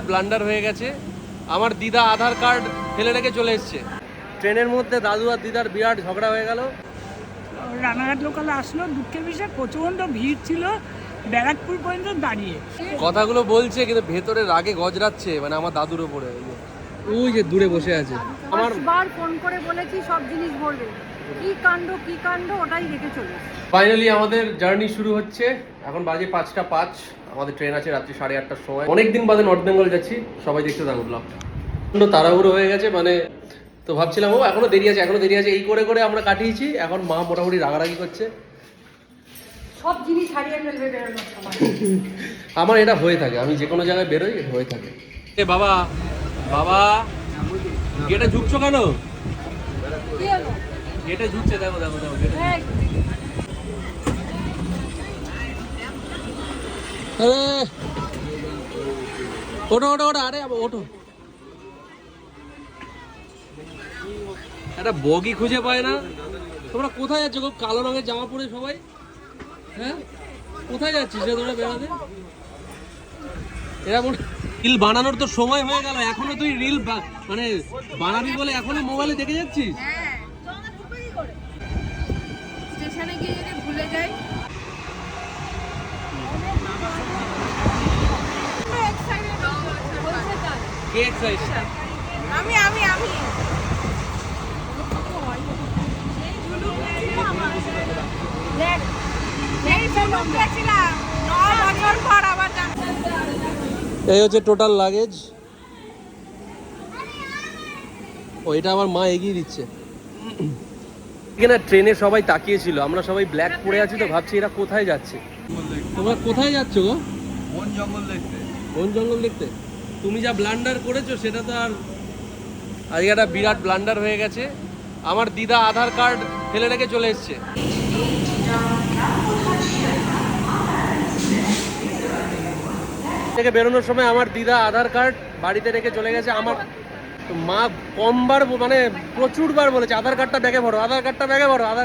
Blunder হয়ে গেছে। আমার দিদা আধার কার্ড ফেলে রেখে চলে এসছে। ট্রেনের মধ্যে দাদু আর দিদার বিরাট ঝগড়া হয়ে গেল। রানাঘাট লোকালে আসলো, দুঃখের বিষয় প্রচণ্ড ভিড় ছিল, ব্যারাকপুর পর্যন্ত দাঁড়িয়ে কথাগুলো বলছে কিন্তু ভেতরে রাগে গজরাচ্ছে, মানে আমার দাদুর ওপরে। ওই যে দূরে বসে আছে। আমার বার ফোন করে বলেছি সব জিনিস ভরবে, কি কাণ্ড ওটাই রেখে চলে। ফাইনালি আমাদের জার্নি শুরু হচ্ছে। এখন বাজে 5টা 5। আমাদের ট্রেন আছে রাত্রি 8:30টার সময়। অনেকদিন বাদে নর্থ বেঙ্গল যাচ্ছি, সবাই দেখতে থাকুন ব্লগ। তাড়াহুড়ো হয়ে গেছে, মানে তো ভাবছিলাম ও এখনো দেরি আছে এই করে করে আমরা কাটিয়েছি। এখন মা মোটামুটি রাগারাগি করছে, সব জিনিস হারিয়ে ফেলবে বেরোনোর সময়। আমার এটা হয়ে থাকে, আমি যে কোনো জায়গায় বেরোই এটা হয়ে থাকে। এ বাবা বাবা, গেটে ঝুঁকছো কেন? কি হলো? গেটে ঝুঁকছে, দেখো দেখো দেখো। ওঠো ওঠো ওঠো, আরে ওঠো। একটা বগি খুঁজে পায় না। তোমরা কোথায় যাচ্ছ? খুব কালো রঙের জামা পরে সবাই, হ্যাঁ কোথায় যাচ্ছিস রে তোরা বেড়াতে? এরা রিল বানানোর তো সময় হয়ে গেল, এখনো তুই রিল মানে বানাবি বলে এখনো মোবাইলে দেখে যাচ্ছিস? স্টেশনে গিয়ে যদি ভুলে যাই। কে এক্সাইটেড? আমি এই হচ্ছে টোটাল লাগেজ। ওইটা আমার মা এগিয়ে দিচ্ছে। এখানে ট্রেনে সবাই তাকিয়েছিল, আমরা সবাই ব্ল্যাক পরে আছি, তো ভাবছি এরা কোথায় যাচ্ছে। তোমরা কোথায় যাচ্ছ গো? বন জঙ্গল দেখতে। বন জঙ্গল দেখতে? তুমি যা ব্লান্ডার করেছো সেটা তো আর, আজকে একটা বিরাট ব্লান্ডার হয়ে গেছে। আমার দিদা আধার কার্ড ফেলে রেখে চলে এসছে। থেকে বেরোনোর সময় আমার দিদা আধার কার্ড বাড়িতে রেখে চলে গেছে। আমার মা কমবার মানে প্রচুরবার বলেছে আধার কার্ডটা ব্যাগে ভরো, আধার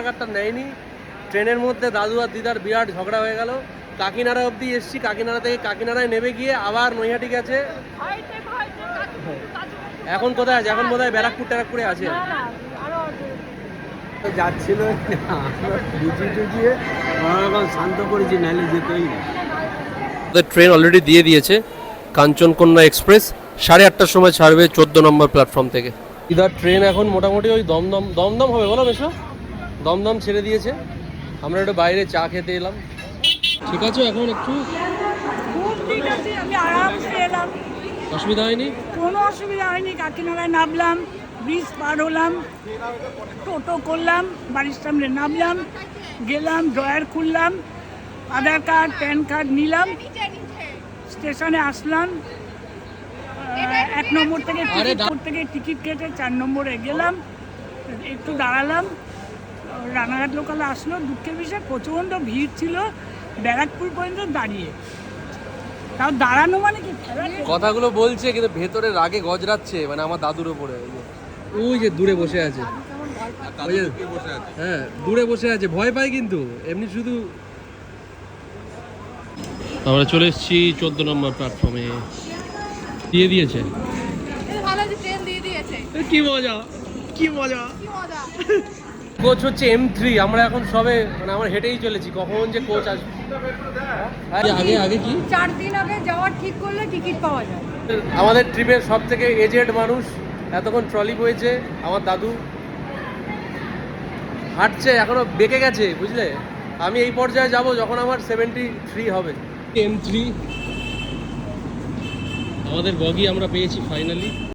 কার্ডটা নেয়নি। ট্রেনের মধ্যে দাদু আর দিদার বিরাট ঝগড়া হয়ে গেল। কাকিনাড়া অবধি এসছি, কাকিনাড়া থেকে কাকিনাড়ায় নেমে গিয়ে আবার নৈহাটি গেছে। এখন কোথায় আছে? এখন বোধহয় ব্যারাকপুরে আছে। যাচ্ছিল বুঝিয়ে শান্ত করেছি, নাহলে যেতেই না। ট্রেন অলরেডি দিয়ে দিয়েছে, কাঞ্চনকন্যা এক্সপ্রেস 8:30টার সময় ছাড়বে 14 নম্বর প্ল্যাটফর্ম থেকে। দিদার ট্রেন এখন মোটামুটি ওই দমদম হবে, বলো বেশো দমদম ছেড়ে দিয়েছে। আমরা একটু বাইরে চা খেতে এলাম। ঠিক আছে, এখন একটু ঠিক আছে, আমি আরামসে এলাম, অসুবিধা হয়নি, কোনো অসুবিধা হয়নি। কাকিনাড়ায় নামলাম, ব্রিজ পার হলাম, টোটো করলাম, বাড়ির সামনে নামলাম, গেলাম, ড্রয়ার খুললাম, আধার কার্ড প্যান কার্ড নিলাম, স্টেশনে আসলাম, 1 নম্বর থেকে টিকিট কেটে 4 নম্বরে গেলাম, একটু দাঁড়ালাম, রানাঘাট লোকালে আসলো, দুঃখের বিষয় প্রচণ্ড ভিড় ছিল, ব্যারাকপুর পর্যন্ত দাঁড়িয়ে। তাও দাঁড়ানো মানে কি, কথাগুলো বলছে কিন্তু ভেতরে রাগে গজরাচ্ছে, মানে আমার দাদুর ওপরে। ওই যে দূরে বসে আছে, হ্যাঁ দূরে বসে আছে, ভয় পাই কিন্তু এমনি শুধু। আমরা চলে এসেছি 14 নম্বর প্ল্যাটফর্মে। দিয়ে দিয়েছে, কি মজা কি মজা। কোচ হচ্ছে M3। আমরা এখন সবে মানে আমরা হেঁটেই চলেছি, কখন যে কোচ আসবে। আগে কি 4 দিন আগে যাওয়ার ঠিক করলে টিকিট পাওয়া যায়। আমাদের ট্রিপের সব থেকে এজেড মানুষ, এতক্ষণ ট্রলি বয়েছে, আমার দাদু হাঁটছে, এখনো বেঁকে গেছে, বুঝলে। আমি এই পর্যায়ে যাব যখন আমার 73 হবে। M3 আমাদের বগি আমরা পেয়েছি ফাইনালি।